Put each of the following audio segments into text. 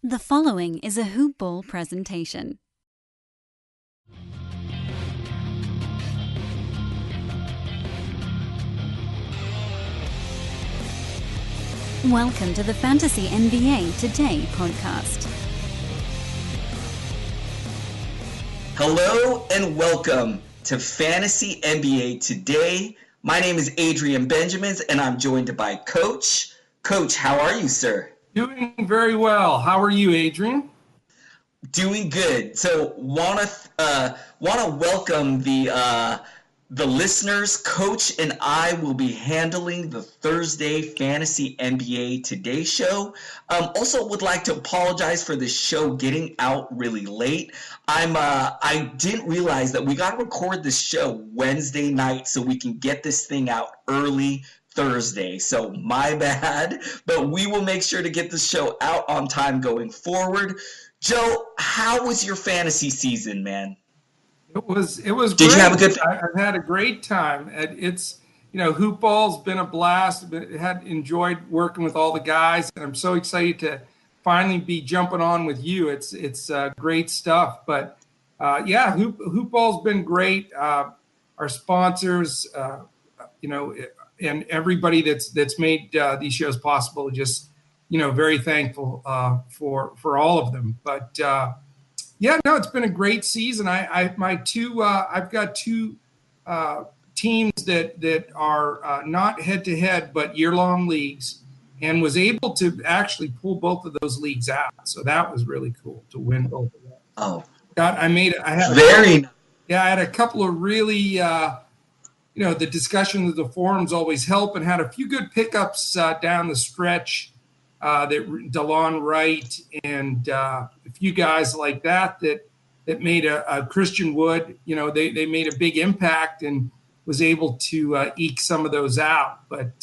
The following is a Hoop Ball presentation. Welcome to the Fantasy NBA Today podcast. Hello and welcome to Fantasy NBA Today. My name is Adrian Benjamins and I'm joined by Coach. Coach, how are you, sir? Doing very well. How are you, Adrian? Doing good. So, wanna welcome the listeners. Coach and I will be handling the Thursday Fantasy NBA Today show. Also, would like to apologize for this show getting out really late. I didn't realize that we got to record this show Wednesday night so we can get this thing out early Thursday. So my bad, but we will make sure to get the show out on time going forward. Joe, how was your fantasy season, man? It was great. Did you have a good I've had a great time. It's, hoop ball's been a blast. Had enjoyed working with all the guys, and I'm so excited to finally be jumping on with you. It's great stuff. But hoop ball's been great. Our sponsors, and everybody that's made these shows possible. Just, very thankful for all of them. But it's been a great season. I've got two teams that are not head to head but year-long leagues, and was able to actually pull both of those leagues out. So that was really cool to win both of them. Oh, I had a couple of really. The discussion of the forums always help, and had a few good pickups down the stretch. That DeLon Wright and a few guys like that made a Christian Wood. They made a big impact and was able to eke some of those out. But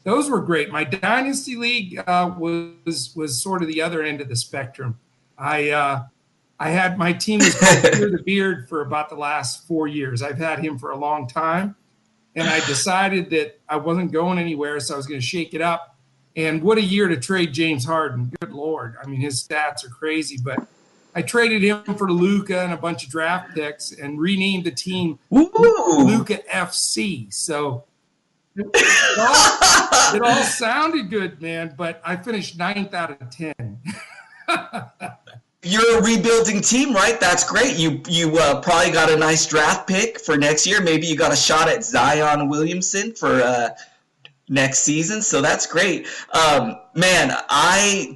those were great. My dynasty league was sort of the other end of the spectrum. I had my team was called Fear the Beard for about the last 4 years. I've had him for a long time, and I decided that I wasn't going anywhere, so I was going to shake it up. And what a year to trade James Harden. Good Lord. I mean, his stats are crazy, but I traded him for Luka and a bunch of draft picks and renamed the team Luka FC. So it all sounded good, man, but I finished 9th out of 10. You're a rebuilding team, right? That's great. You probably got a nice draft pick for next year. Maybe you got a shot at Zion Williamson for next season. So that's great. Man, I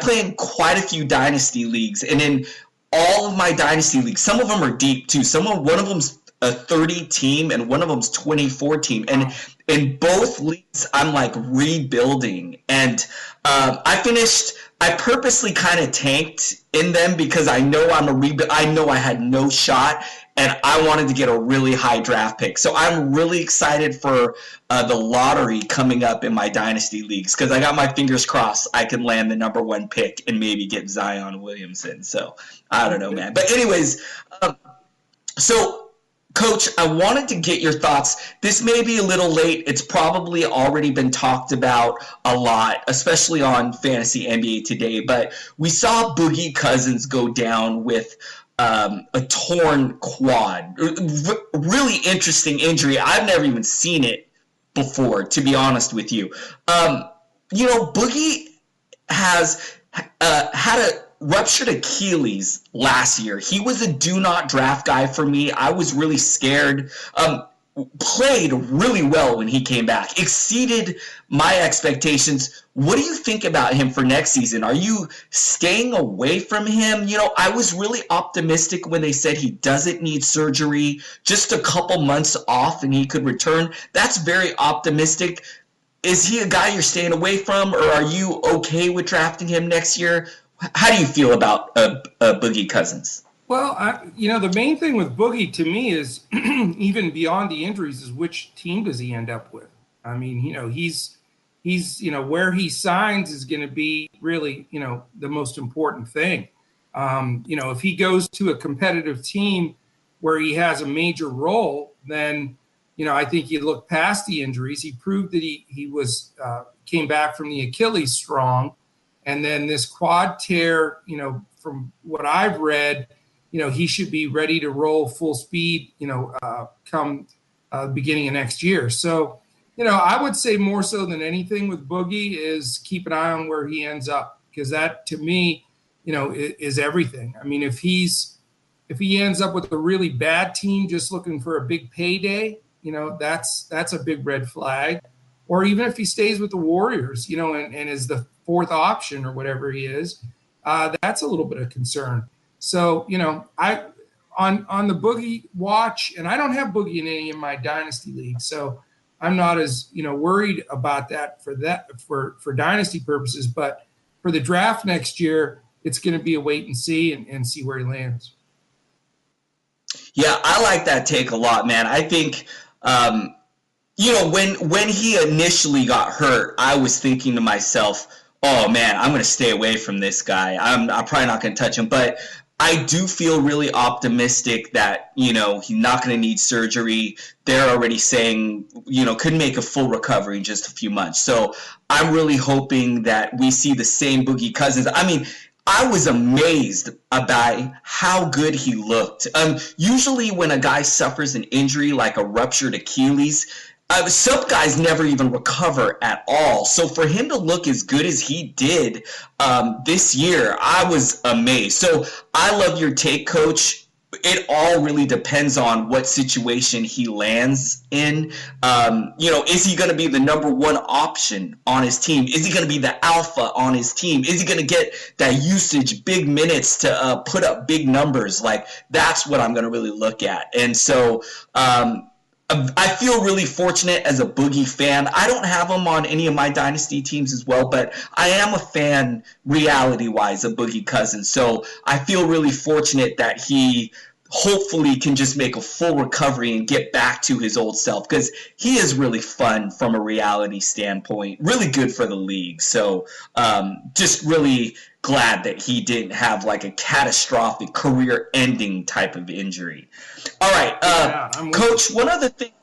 play in quite a few dynasty leagues, and in all of my dynasty leagues, some of them are deep too. One of them's a 30 team and one of them's 24 team. And in both leagues, I'm like rebuilding. And I purposely kind of tanked in them because I know I know I had no shot, and I wanted to get a really high draft pick. So I'm really excited for the lottery coming up in my dynasty leagues, because I got my fingers crossed I can land the number 1 pick and maybe get Zion Williamson. So I don't know, man. But anyways, so Coach, I wanted to get your thoughts. This may be a little late. It's probably already been talked about a lot, especially on Fantasy NBA Today. But we saw Boogie Cousins go down with a torn quad. Really interesting injury. I've never even seen it before, to be honest with you. Boogie has had a ruptured Achilles last year. He was a do not draft guy for me. I was really scared. Played really well when he came back. Exceeded my expectations. What do you think about him for next season? Are you staying away from him? I was really optimistic when they said he doesn't need surgery, just a couple months off and he could return. That's very optimistic. Is he a guy you're staying away from, or are you okay with drafting him next year? How do you feel about Boogie Cousins? Well, the main thing with Boogie to me is even beyond the injuries is which team does he end up with? I mean, he's where he signs is going to be really, the most important thing. If he goes to a competitive team where he has a major role, then, I think you look past the injuries. He proved that he was came back from the Achilles strong. And then this quad tear, from what I've read, he should be ready to roll full speed, come beginning of next year. So, I would say more so than anything with Boogie is keep an eye on where he ends up, because that to me, is everything. I mean, if he ends up with a really bad team just looking for a big payday, that's a big red flag. Or even if he stays with the Warriors, and is the fourth option or whatever he is, that's a little bit of concern. So, I on the Boogie watch, and I don't have Boogie in any of my dynasty leagues, so I'm not as worried about that for dynasty purposes. But for the draft next year, it's going to be a wait and see and see where he lands. Yeah, I like that take a lot, man. I think. When he initially got hurt, I was thinking to myself, oh, man, I'm going to stay away from this guy. I'm probably not going to touch him. But I do feel really optimistic that, he's not going to need surgery. They're already saying, could make a full recovery in just a few months. So I'm really hoping that we see the same Boogie Cousins. I mean, I was amazed about how good he looked. Usually when a guy suffers an injury like a ruptured Achilles, some guys never even recover at all. So for him to look as good as he did this year, I was amazed. So I love your take, Coach. It all really depends on what situation he lands in. Is he going to be the number one option on his team? Is he going to be the alpha on his team? Is he going to get that usage, big minutes to put up big numbers? Like, that's what I'm going to really look at. And so I feel really fortunate as a Boogie fan. I don't have him on any of my dynasty teams as well, but I am a fan reality-wise of Boogie Cousins. So I feel really fortunate that he hopefully can just make a full recovery and get back to his old self, because he is really fun from a reality standpoint, really good for the league. So just really glad that he didn't have like a catastrophic career-ending type of injury. All right, Coach, one other thing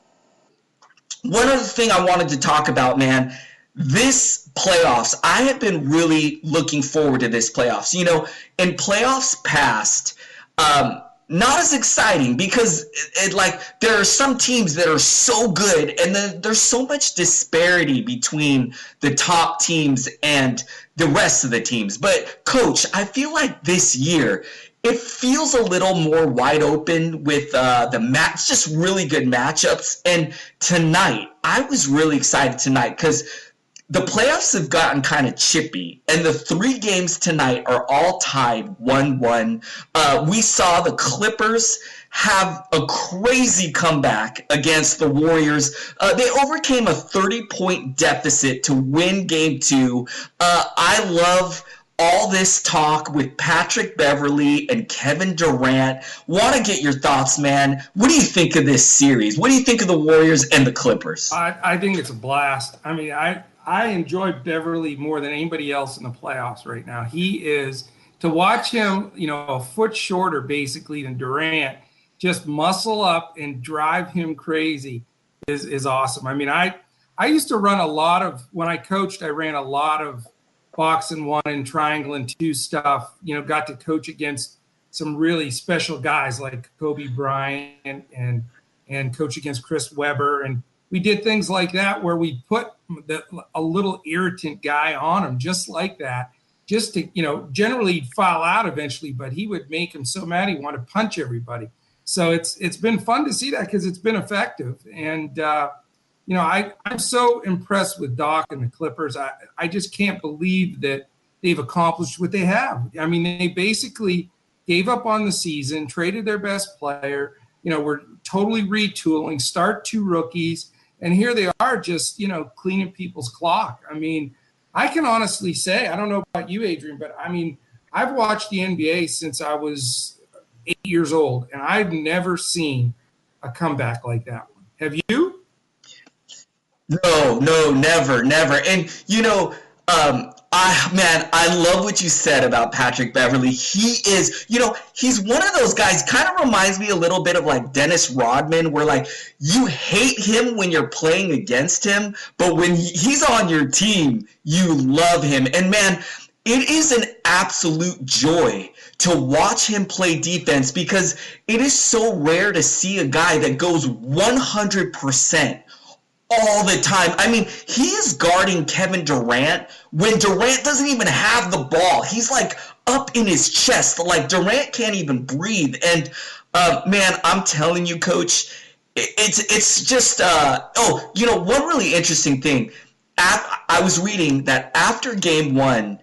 I wanted to talk about, man. This playoffs, I have been really looking forward to this playoffs. In playoffs past, not as exciting because there are some teams that are so good, and there's so much disparity between the top teams and the rest of the teams. But Coach, I feel like this year it feels a little more wide open with the match, just really good matchups. And tonight, I was really excited tonight because the playoffs have gotten kind of chippy, and the 3 games tonight are all tied 1-1. We saw the Clippers have a crazy comeback against the Warriors. They overcame a 30-point deficit to win Game 2. I love all this talk with Patrick Beverley and Kevin Durant. Want to get your thoughts, man. What do you think of this series? What do you think of the Warriors and the Clippers? I think it's a blast. I mean, I enjoy Beverly more than anybody else in the playoffs right now. He is, to watch him, a foot shorter basically than Durant, just muscle up and drive him crazy is awesome. I mean, I used to run a lot of, when I coached, I ran a lot of box and 1 and triangle and 2 stuff, got to coach against some really special guys like Kobe Bryant and coach against Chris Webber. And we did things like that where we put a little irritant guy on him just like that, just to, generally he'd foul out eventually, but he would make him so mad he wanted to punch everybody. So it's been fun to see that because it's been effective. And, I'm so impressed with Doc and the Clippers. I just can't believe that they've accomplished what they have. I mean, they basically gave up on the season, traded their best player, were totally retooling, start 2 rookies, and here they are just, cleaning people's clock. I mean, I can honestly say, I don't know about you, Adrian, but I mean, I've watched the NBA since I was 8 years old, and I've never seen a comeback like that one. Have you? No, never. And, I love what you said about Patrick Beverley. He is, he's one of those guys, kind of reminds me a little bit of like Dennis Rodman, where like you hate him when you're playing against him, but when he's on your team, you love him. And man, It is an absolute joy to watch him play defense because it is so rare to see a guy that goes 100% all the time. I mean, he is guarding Kevin Durant when Durant doesn't even have the ball. He's like up in his chest. Like Durant can't even breathe. And man, I'm telling you, Coach, it's just one really interesting thing. I was reading that after game one,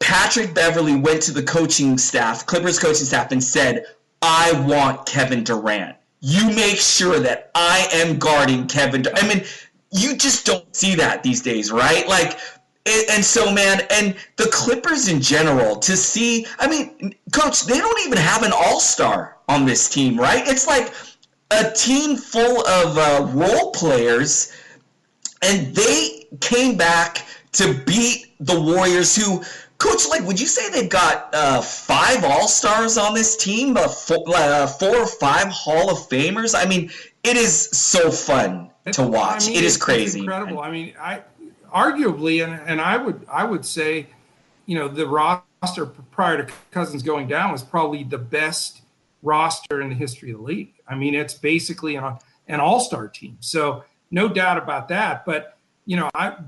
Patrick Beverley went to the coaching staff, Clippers coaching staff, and said, I want Kevin Durant. You make sure that I am guarding Kevin Durant. I mean, you just don't see that these days, right? Like, and so, man, and the Clippers in general, to see, I mean, Coach, they don't even have an all-star on this team, right? It's like a team full of role players, and they came back to beat the Warriors, who, Coach, like, would you say they've got 5 All-Stars on this team, 4 or 5 Hall of Famers? I mean, it is so fun to watch. It is crazy. It's incredible. I mean, arguably, and I would say, the roster prior to Cousins going down was probably the best roster in the history of the league. I mean, it's basically an all-star team. So no doubt about that. But,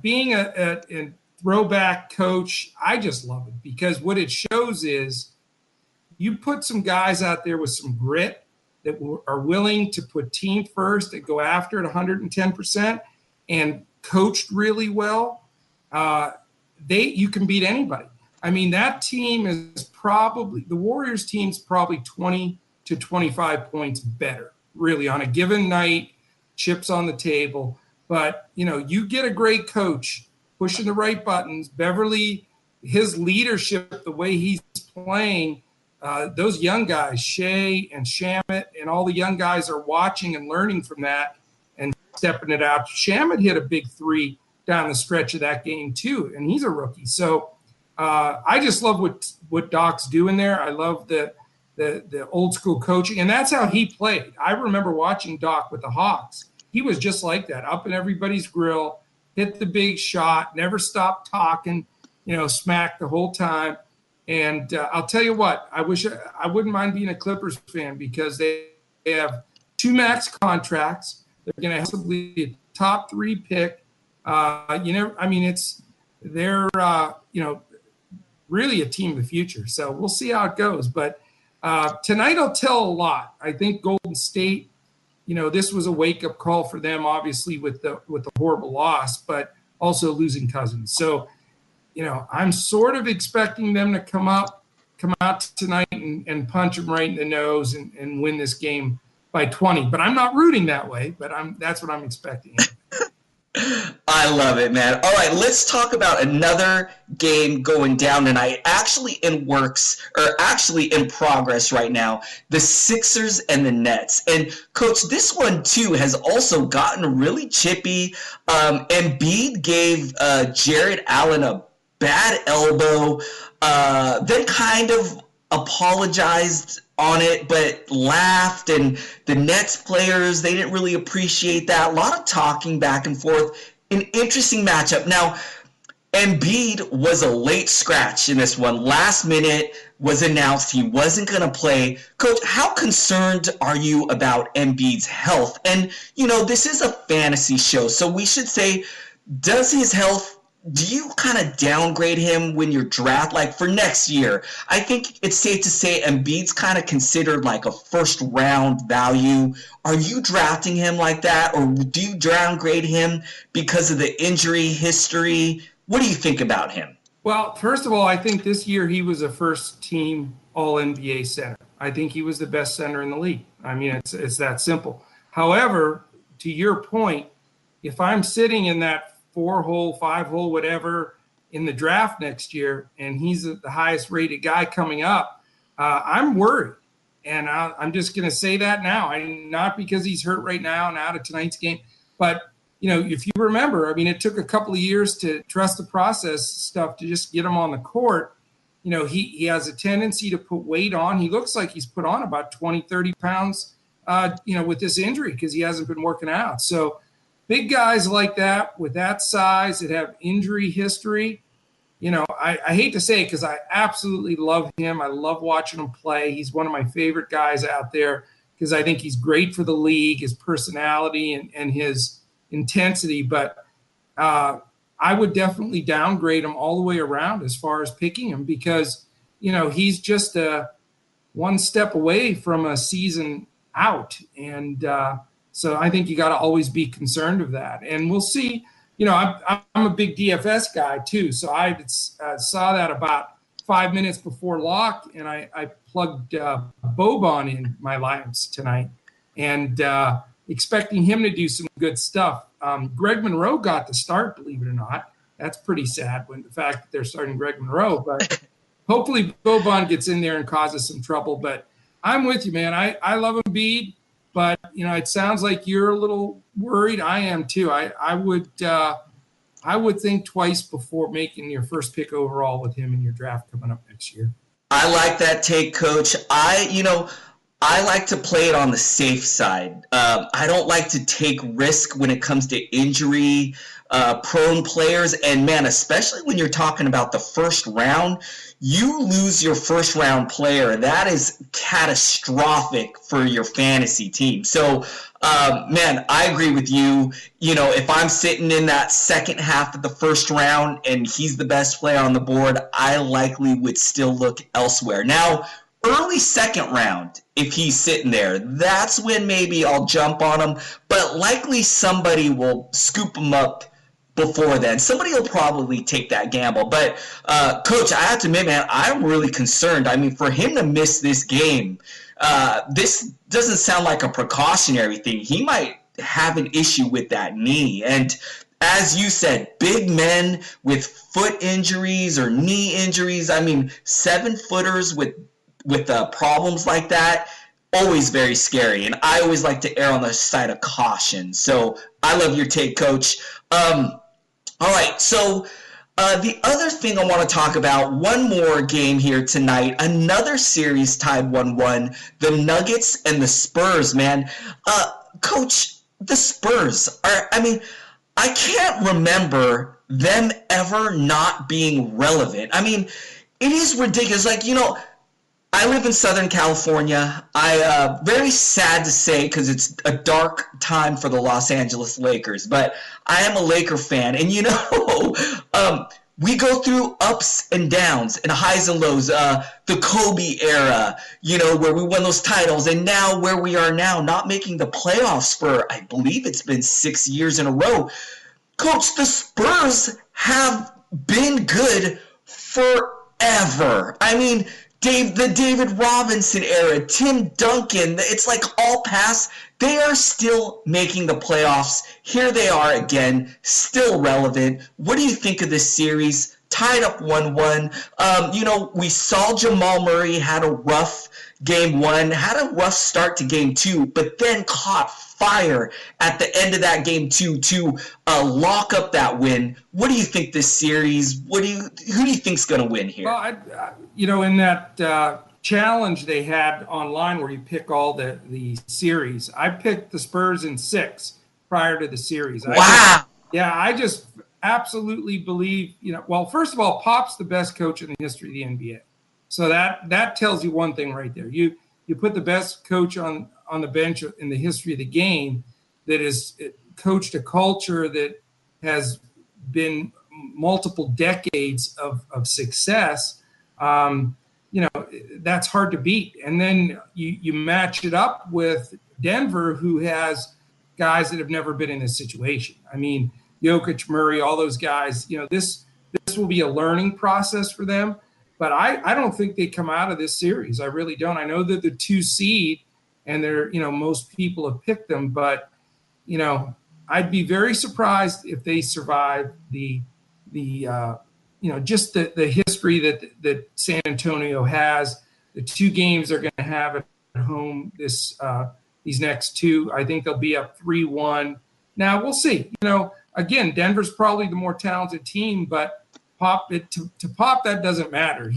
being a throwback coach, I just love it because what it shows is you put some guys out there with some grit that are willing to put team first and go after it 110% and coached really well. You can beat anybody. I mean, that team is probably, the Warriors team's probably 20 to 25 points better, really, on a given night, chips on the table. But, you get a great coach pushing the right buttons. Beverly, his leadership, the way he's playing, those young guys, Shea and Shamet, and all the young guys are watching and learning from that and stepping it out. Shamet hit a big 3 down the stretch of that game too, and he's a rookie. So I just love what Doc's doing there. I love the old school coaching, and that's how he played. I remember watching Doc with the Hawks. He was just like that, up in everybody's grill, hit the big shot, never stopped talking, smack the whole time. And I'll tell you what, I wouldn't mind being a Clippers fan because they have 2 max contracts. They're going to have a top 3 pick. They're really a team of the future. So we'll see how it goes. But tonight will tell a lot. I think Golden State, this was a wake-up call for them, obviously, with the horrible loss, but also losing Cousins. So, I'm sort of expecting them to come out tonight and punch them right in the nose and win this game by 20. But I'm not rooting that way, but that's what I'm expecting. I love it, man. All right, let's talk about another game going down tonight. Actually in progress right now. The Sixers and the Nets. And, Coach, this one, too, has also gotten really chippy. Embiid gave Jared Allen a bad elbow, then kind of apologized on it, but laughed, and the Nets players, they didn't really appreciate that. A lot of talking back and forth. An interesting matchup. Now, Embiid was a late scratch in this one. Last minute was announced he wasn't going to play. Coach, how concerned are you about Embiid's health? And, this is a fantasy show, so we should say, does his health, do you kind of downgrade him when you're draft? Like for next year, I think it's safe to say Embiid's kind of considered like a first round value. Are you drafting him like that, or do you downgrade him because of the injury history? What do you think about him? Well, first of all, I think this year he was a first team All-NBA center. I think he was the best center in the league. I mean, it's that simple. However, to your point, if I'm sitting in that 4-hole, 5-hole, whatever in the draft next year, and he's the highest rated guy coming up, I'm worried. And I'm just going to say that now. Not because he's hurt right now and out of tonight's game, but, if you remember, I mean, it took a couple of years to trust the process stuff to just get him on the court. He has a tendency to put weight on. He looks like he's put on about 20, 30 pounds, with this injury because he hasn't been working out. So, big guys like that with that size that have injury history, I hate to say it because I absolutely love him. I love watching him play. He's one of my favorite guys out there because I think he's great for the league, his personality and his intensity. But I would definitely downgrade him all the way around as far as picking him because, he's just one step away from a season out. And so I think you got to always be concerned of that. And we'll see. I'm a big DFS guy too. So I saw that about 5 minutes before lock, and I plugged Boban in my lineups tonight and expecting him to do some good stuff. Greg Monroe got the start, believe it or not. That's pretty sad when the fact that they're starting Greg Monroe, but hopefully Boban gets in there and causes some trouble. But I'm with you, man. I love Embiid, but it sounds like you're a little worried. I am too. I would think twice before making your first pick overall with him in your draft coming up next year. I like that take, Coach. I like to play it on the safe side. I don't like to take risk when it comes to injury prone players. And man, especially when you're talking about the first round, you lose your first round player. That is catastrophic for your fantasy team. So, man, I agree with you. If I'm sitting in that second half of the first round and he's the best player on the board, I likely would still look elsewhere. Now, early second round, if he's sitting there, that's when maybe I'll jump on him, but likely somebody will scoop him up before then. Somebody will probably take that gamble. But, Coach, I have to admit, man, I'm really concerned. I mean, for him to miss this game, this doesn't sound like a precautionary thing. He might have an issue with that knee. And as you said, big men with foot injuries or knee injuries, 7-footers with problems like that, always very scary. And I always like to err on the side of caution. So I love your take, Coach. All right, so the other thing I want to talk about, one more game here tonight, another series tied 1-1, the Nuggets and the Spurs, man. Coach, the Spurs I can't remember them ever not being relevant. It is ridiculous. I live in Southern California. Very sad to say because it's a dark time for the Los Angeles Lakers, but I am a Laker fan. And, we go through ups and downs and highs and lows. The Kobe era, where we won those titles, and now where we are now, not making the playoffs for, I believe it's been 6 years in a row. Coach, the Spurs have been good forever. The David Robinson era, Tim Duncan, it's like all past. They are still making the playoffs. Here they are again, still relevant. What do you think of this series? Tied up 1-1. We saw Jamal Murray had a rough game 1, had a rough start to game 2, but then caught fire at the end of that game 2 to lock up that win. What do you think this series? Who do you think's going to win here? Well, in that challenge they had online where you pick all the series, I picked the Spurs in 6 prior to the series. Wow. I just absolutely believe, well, first of all, Pop's the best coach in the history of the NBA. So that tells you one thing right there. You put the best coach on the bench in the history of the game that has coached a culture that has been multiple decades of success. That's hard to beat. And then you match it up with Denver, who has guys that have never been in this situation. Jokic, Murray, all those guys, this will be a learning process for them. But I don't think they come out of this series. I really don't. I know that the 2 seed, and they're, most people have picked them, but, I'd be very surprised if they survive just the history that San Antonio has. The 2 games they're going to have at home these next 2. I think they'll be up 3-1. Now we'll see. Again, Denver's probably the more talented team, but to Pop, that doesn't matter.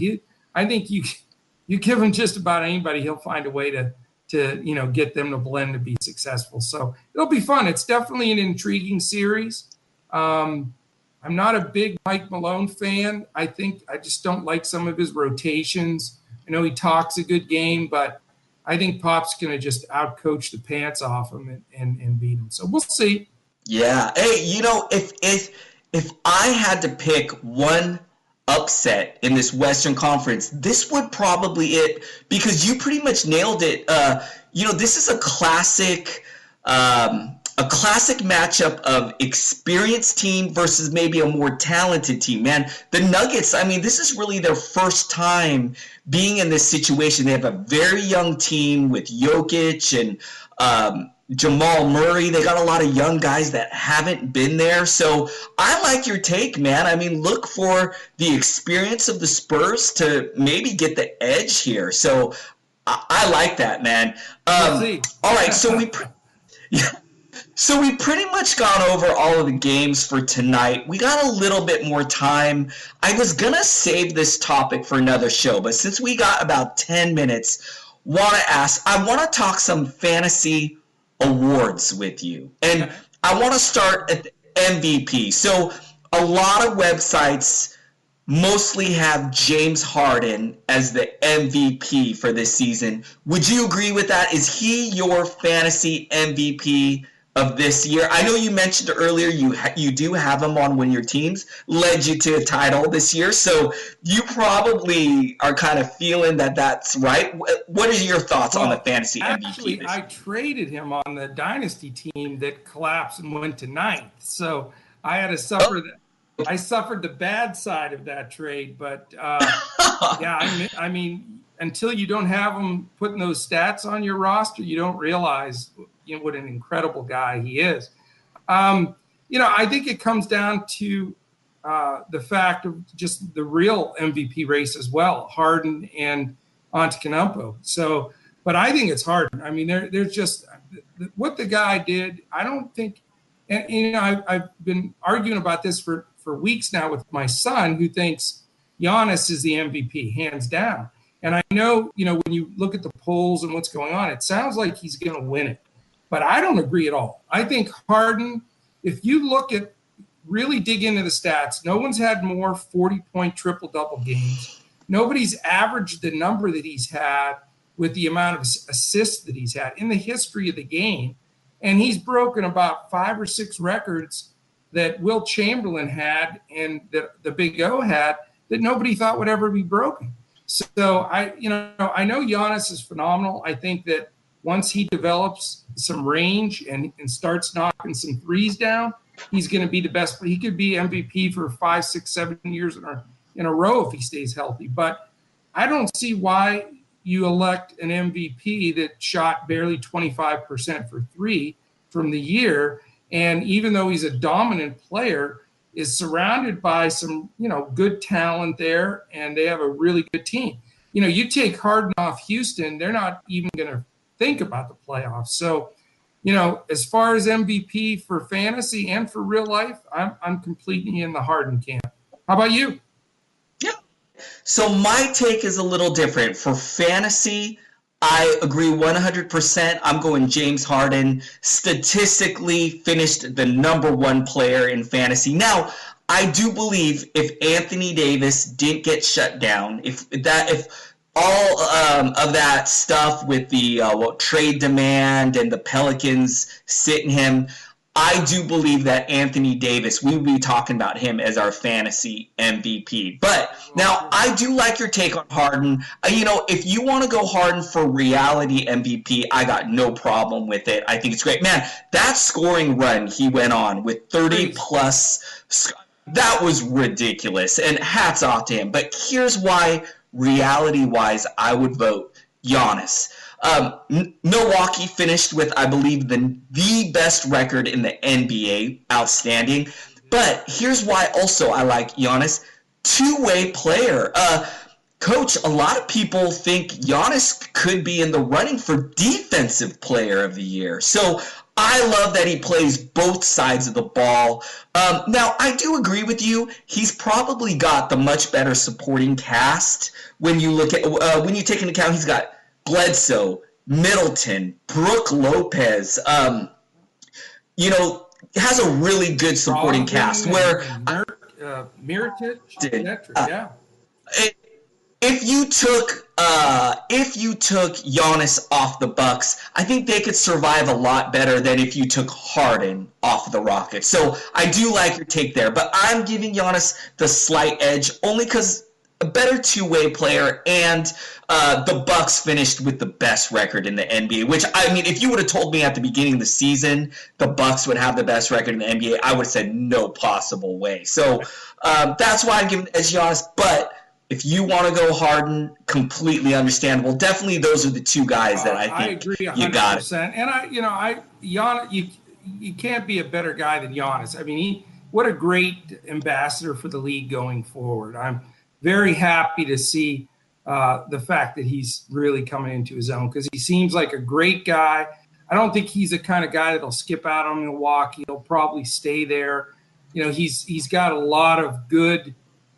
I think you give him just about anybody, he'll find a way to get them to blend to be successful. So it'll be fun. It's definitely an intriguing series. I'm not a big Mike Malone fan. I just don't like some of his rotations. I know he talks a good game, but I think Pop's going to just outcoach the pants off him and beat him. So we'll see. Yeah. Hey, if I had to pick one upset in this Western Conference, this would probably it, because you pretty much nailed it. This is a classic matchup of experienced team versus maybe a more talented team. Man, the Nuggets, I mean, this is really their first time being in this situation. They have a very young team with Jokic and Jamal Murray. They got a lot of young guys that haven't been there. So I like your take, man. I mean, look for the experience of the Spurs to maybe get the edge here. So I like that, man. All right, so we pretty much gone over all of the games for tonight. We got a little bit more time. I was going to save this topic for another show, but since we got about 10 minutes, I want to talk some fantasy awards with you. And I want to start at the MVP. So a lot of websites mostly have James Harden as the MVP for this season. Would you agree with that? Is he your fantasy MVP of this year? I know you mentioned earlier you do have him on one of your teams, led you to a title this year, so you probably are kind of feeling that that's right. What are your thoughts on the fantasy MVP? Actually, I traded him on the dynasty team that collapsed and went to 9th, so I had to suffer I suffered the bad side of that trade, but I mean, until you don't have him putting those stats on your roster, you don't realize what an incredible guy he is. I think it comes down to the fact of just the real MVP race as well, Harden and Antetokounmpo. So, but I think it's Harden. I mean, there's just what the guy did. I don't think, and I've been arguing about this for weeks now with my son, who thinks Giannis is the MVP, hands down. And I know, when you look at the polls and what's going on, it sounds like he's going to win it. But I don't agree at all. I think Harden, if you really dig into the stats, no one's had more 40-point triple-double games. Nobody's averaged the number that he's had with the amount of assists that he's had in the history of the game. And he's broken about 5 or 6 records that Will Chamberlain had and that the Big O had that nobody thought would ever be broken. So I know Giannis is phenomenal. I think that once he develops some range and starts knocking some threes down, he's going to be the best. He could be MVP for 5, 6, 7 years in a row if he stays healthy. But I don't see why you elect an MVP that shot barely 25% for 3 from the year. And even though he's a dominant player, is surrounded by some, good talent there, and they have a really good team. You take Harden off Houston, they're not even going to think about the playoffs. So, as far as MVP for fantasy and for real life, I'm completely in the Harden camp. How about you? Yeah. So my take is a little different. For fantasy, I agree 100%. I'm going James Harden. Statistically finished the number 1 player in fantasy. Now, I do believe if Anthony Davis didn't get shut down, if all of that stuff with the trade demand and the Pelicans sitting him, I do believe that Anthony Davis, we would be talking about him as our fantasy MVP. But now I do like your take on Harden. If you want to go Harden for reality MVP, I got no problem with it. I think it's great. Man, that scoring run he went on with 30 plus, that was ridiculous. And hats off to him. But here's why, reality-wise, I would vote Giannis. Milwaukee finished with, I believe, the best record in the NBA. Outstanding. But here's why also I like Giannis. Two-way player. Coach, a lot of people think Giannis could be in the running for Defensive Player of the Year. So I love that he plays both sides of the ball. Now, I do agree with you. He's probably got the much better supporting cast when you look at when you take into account he's got Bledsoe, Middleton, Brook Lopez. has a really good supporting cast. Where Mirotic, yeah. If you took Giannis off the Bucks, I think they could survive a lot better than if you took Harden off the Rockets. So I do like your take there, but I'm giving Giannis the slight edge only because a better two-way player, and the Bucks finished with the best record in the NBA. Which, I mean, if you would have told me at the beginning of the season the Bucks would have the best record in the NBA, I would have said no possible way. So that's why I'm giving the edge to Giannis, but if you want to go Harden, completely understandable. Definitely, those are the two guys that I think agree 100%. You got it. And Giannis, you can't be a better guy than Giannis. I mean, what a great ambassador for the league going forward. I'm very happy to see the fact that he's really coming into his own because he seems like a great guy. I don't think he's the kind of guy that'll skip out on Milwaukee. He'll probably stay there. He's got a lot of good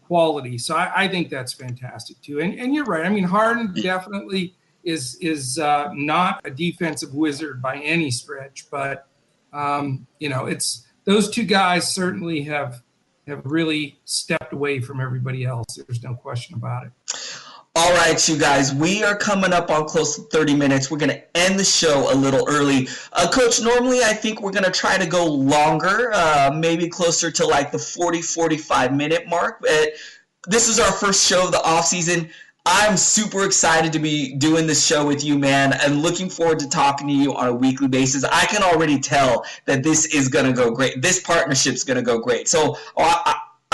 quality. So I think that's fantastic too. And you're right. I mean, Harden definitely is not a defensive wizard by any stretch, but it's those two guys certainly have really stepped away from everybody else. There's no question about it. All right, you guys, we are coming up on close to 30 minutes. We're going to end the show a little early. Coach, normally I think we're going to try to go longer, maybe closer to like the 45 minute mark. But this is our first show of the offseason. I'm super excited to be doing this show with you, man, and looking forward to talking to you on a weekly basis. I can already tell that this is going to go great. This partnership's going to go great. So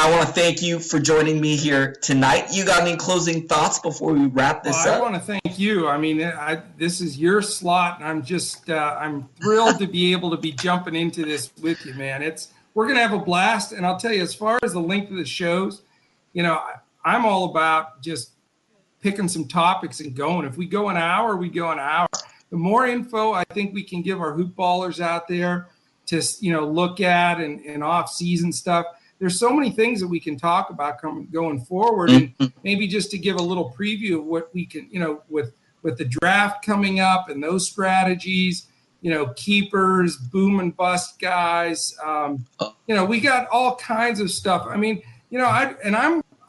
I want to thank you for joining me here tonight. You got any closing thoughts before we wrap this up? I want to thank you. I mean, this is your slot, and I'm just I'm thrilled to be able to be jumping into this with you, man. We're going to have a blast, and I'll tell you, as far as the length of the shows, I'm all about just picking some topics and going. If we go an hour, we go an hour. The more info I think we can give our hoop ballers out there to look at and off-season stuff. There's so many things that we can talk about going forward, and maybe just to give a little preview of what we can, with the draft coming up and those strategies, keepers, boom and bust guys. We got all kinds of stuff. I mean,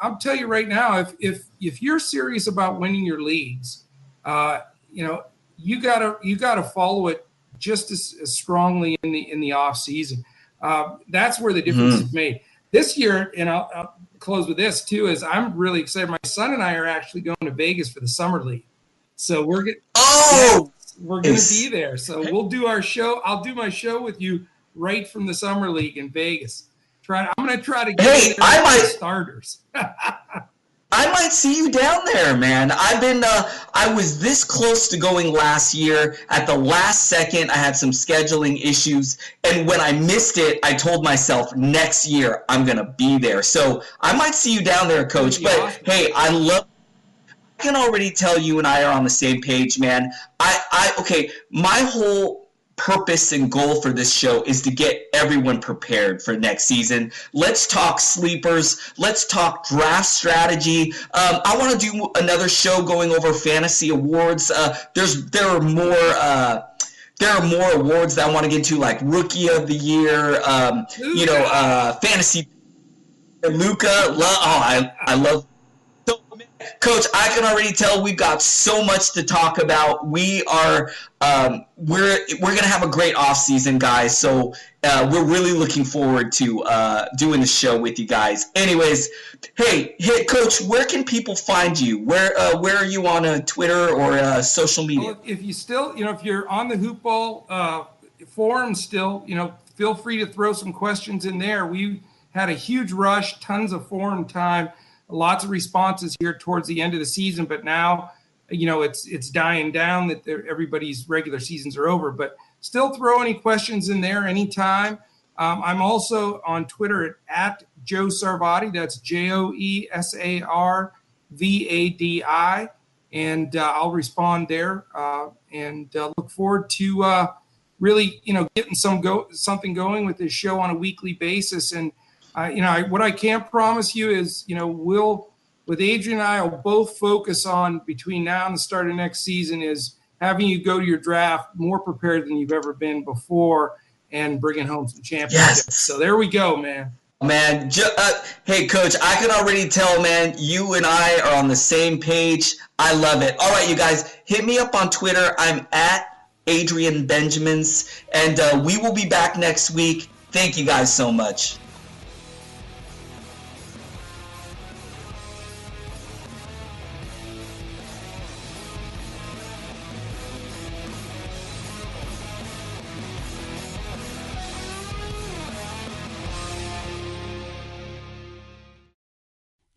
I'll tell you right now, if you're serious about winning your leagues, you gotta follow it just as strongly in the off season. That's where the difference is made. This year, and I'll close with this too, is I'm really excited. My son and I are actually going to Vegas for the summer league, so we're going to be there. So we'll do our show. I'll do my show with you right from the summer league in Vegas. I'm going to try to get starters. I might see you down there, man. I was this close to going last year. At the last second, I had some scheduling issues. And when I missed it, I told myself next year I'm going to be there. So I might see you down there, Coach. But awesome. Hey, I can already tell you and I are on the same page, man. My whole purpose and goal for this show is to get everyone prepared for next season. Let's talk sleepers. Let's talk draft strategy. I want to do another show going over fantasy awards. There are more awards that I want to get into, like Rookie of the Year. Fantasy. Luka. I love. Coach, I can already tell we've got so much to talk about. We are we're gonna have a great off season, guys. So we're really looking forward to doing the show with you guys. Anyways, hey, Coach, where can people find you? Where are you on Twitter or social media? Well, if you still, if you're on the Hoop Ball forum still, feel free to throw some questions in there. We had a huge rush, tons of forum time. Lots of responses here towards the end of the season, but now, it's dying down that everybody's regular seasons are over. But still throw any questions in there anytime. I'm also on Twitter at Joe Sarvadi. That's JoeSarvadi, and I'll respond there. And look forward to really, getting something going with this show on a weekly basis. And what I can't promise you is, with Adrian and I will both focus on between now and the start of next season is having you go to your draft more prepared than you've ever been before. and bringing home some championships. Yes. So there we go, man. Man, hey, Coach, I can already tell, man, you and I are on the same page. I love it. All right, you guys, hit me up on Twitter. I'm at Adrian Benjamins, and we will be back next week. Thank you guys so much.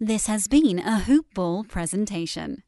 This has been a Hoop Ball presentation.